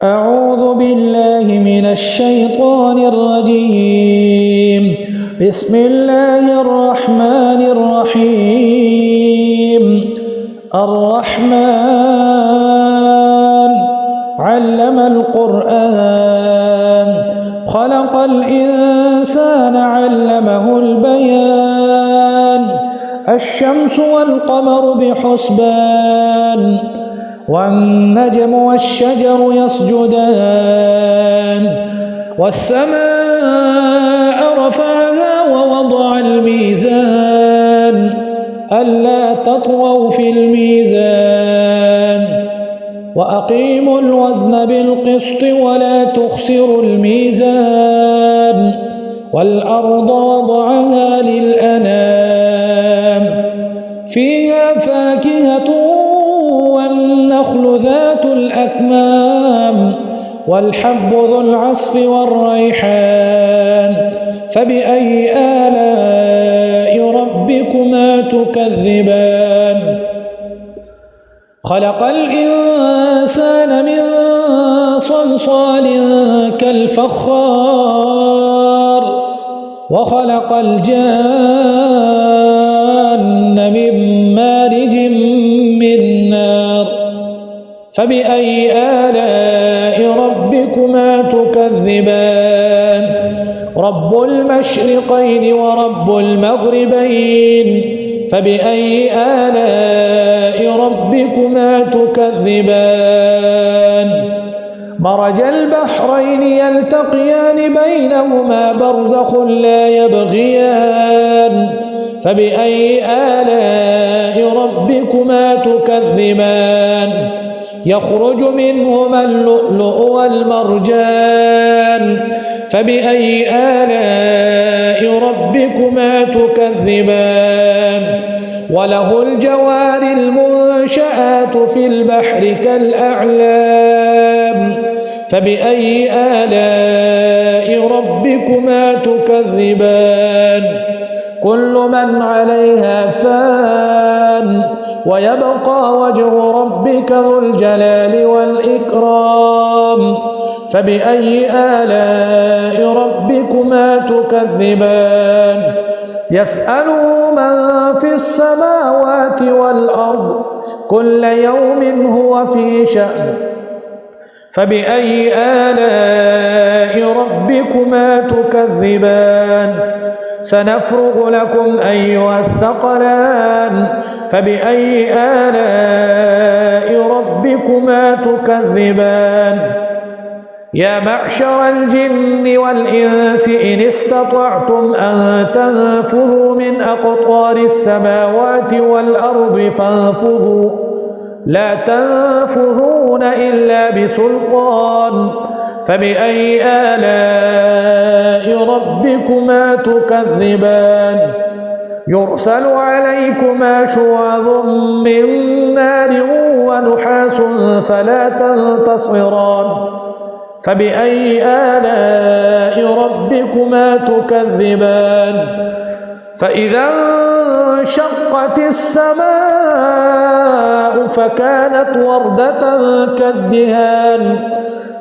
أعوذ بالله من الشيطان الرجيم. بسم الله الرحمن الرحيم. الرحمن علم القرآن خلق الإنسان علمه البيان. الشمس والقمر بحسبان والنجم والشجر يسجدان. والسماء رفعها ووضع الميزان ألا تطغوا في الميزان وأقيموا الوزن بالقسط ولا تخسروا الميزان. والأرض وضعها للأنام فيها فاكهة والنخل ذات الأكمام والحب ذو العصف والريحان. فبأي آلاء ربكما تكذبان؟ خلق الإنسان من صلصال كالفخار وخلق الجان من مارج من نار. فبأي آلاء ربكما تكذبان؟ رب المشرقين ورب المغربين. فبأي آلاء ربكما تكذبان؟ مرج البحرين يلتقيان بينهما برزخ لا يبغيان. فبأي آلاء ربكما تكذبان؟ يخرج منهما اللؤلؤ والمرجان. فبأي آلاء ربكما تكذبان؟ وله الجوار المنشآت في البحر كالأعلام. فبأي آلاء ربكما تكذبان؟ كل من عليها فان ويبقى وجه ربك ذو الجلال والإكرام. فبأي آلاء ربكما تكذبان؟ يسأله من في السماوات والأرض كل يوم هو في شأن. فبأي آلاء ربكما تكذبان؟ سنفرغ لكم أيها الثقلان. فبأي آلاء ربكما تكذبان؟ يا معشر الجن والإنس إن استطعتم أن تنفذوا من أقطار السماوات والأرض فانفذوا لا تنفذون إلا بسلطان. فبأي آلاء ربكما تكذبان؟ يرسل عليكما شواظ من نار ونحاس فلا تنتصران. فبأي آلاء ربكما تكذبان؟ فإذا انشقت السماء فكانت وردة كالدهان.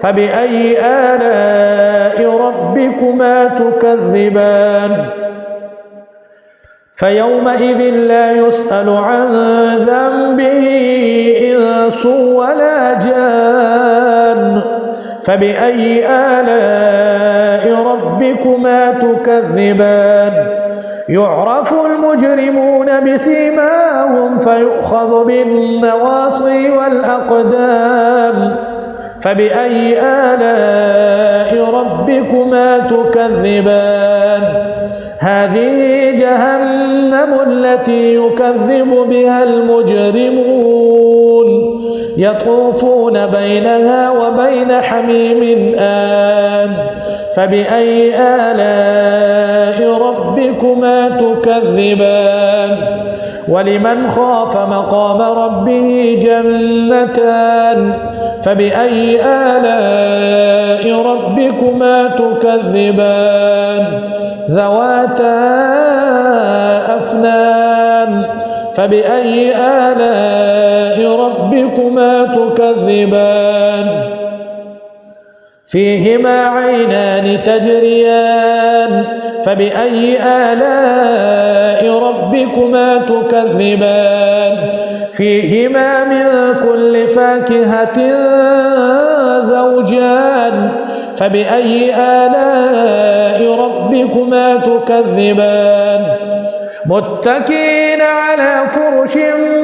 فبأي آلاء ربكما تكذبان؟ فيومئذ لا يسأل عن ذنبه إنس ولا جان. فبأي آلاء ربكما تكذبان؟ يعرف المجرمون بسيماهم فيؤخذ بالنواصي والأقدام. فبأي آلاء ربكما تكذبان؟ هذه جهنم التي يكذب بها المجرمون يطوفون بينها وبين حميم آن. فبأي آلاء ربكما تكذبان؟ ولمن خاف مقام ربه جنتان. فبأي آلاء ربكما تكذبان؟ ذواتا أفنان. فبأي آلاء ربكما تكذبان فيهما عينان تجريان فبأي آلاء ربكما تكذبان فيهما من كل فاكهة زوجان فبأي آلاء ربكما تكذبان متكئين على فرش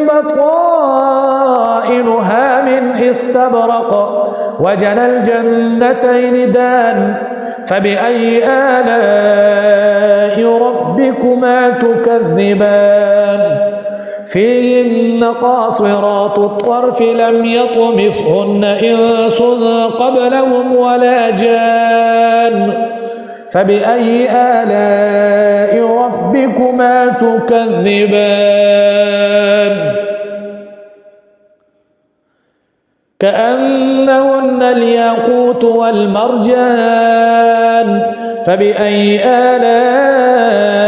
بطائنها من استبرق وجنى الجنتين دان فبأي آلاء ربكما تكذبان فيهن قاصرات الطرف لم يطمثهن إنس قبلهم ولا جان فبأي آلاء ربكما تكذبان كأنهن الياقوت والمرجان فبأي آلاء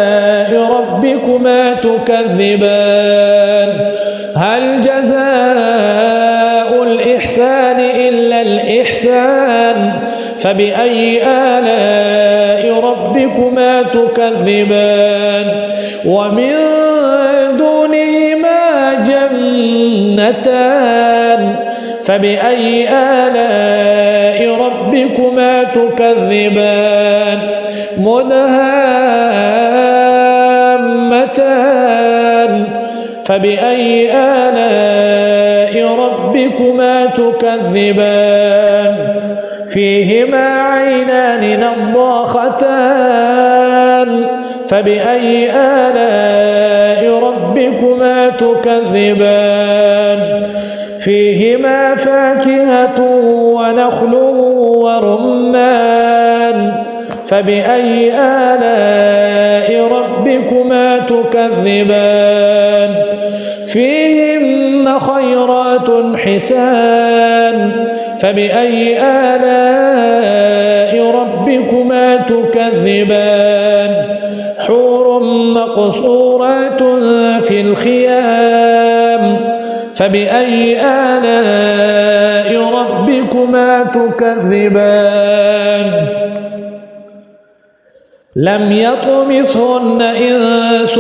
ربكما تكذبان هل جزاء الإحسان إلا الإحسان فبأي آلاء ربكما تكذبان ومن دونهما جنتان فبأي آلاء ربكما تكذبان مدهامتان فبأي آلاء ربكما تكذبان فيهما عينان نضاختان فبأي آلاء ربكما تكذبان فيهما فاكهة ونخل ورمان فبأي آلاء ربكما تكذبان فيهن خيرات حسان فبأي آلاء ربكما تكذبان حور مقصورات في الخيام فبأي آلاء ربكما تكذبان لم يطمثهن إنس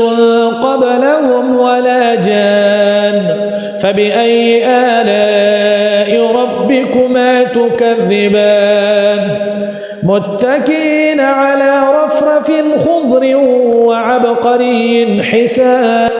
قبلهم ولا جان فبأي آلاء ربكما تكذبان متكئين على رفرف خضر وعبقري حسان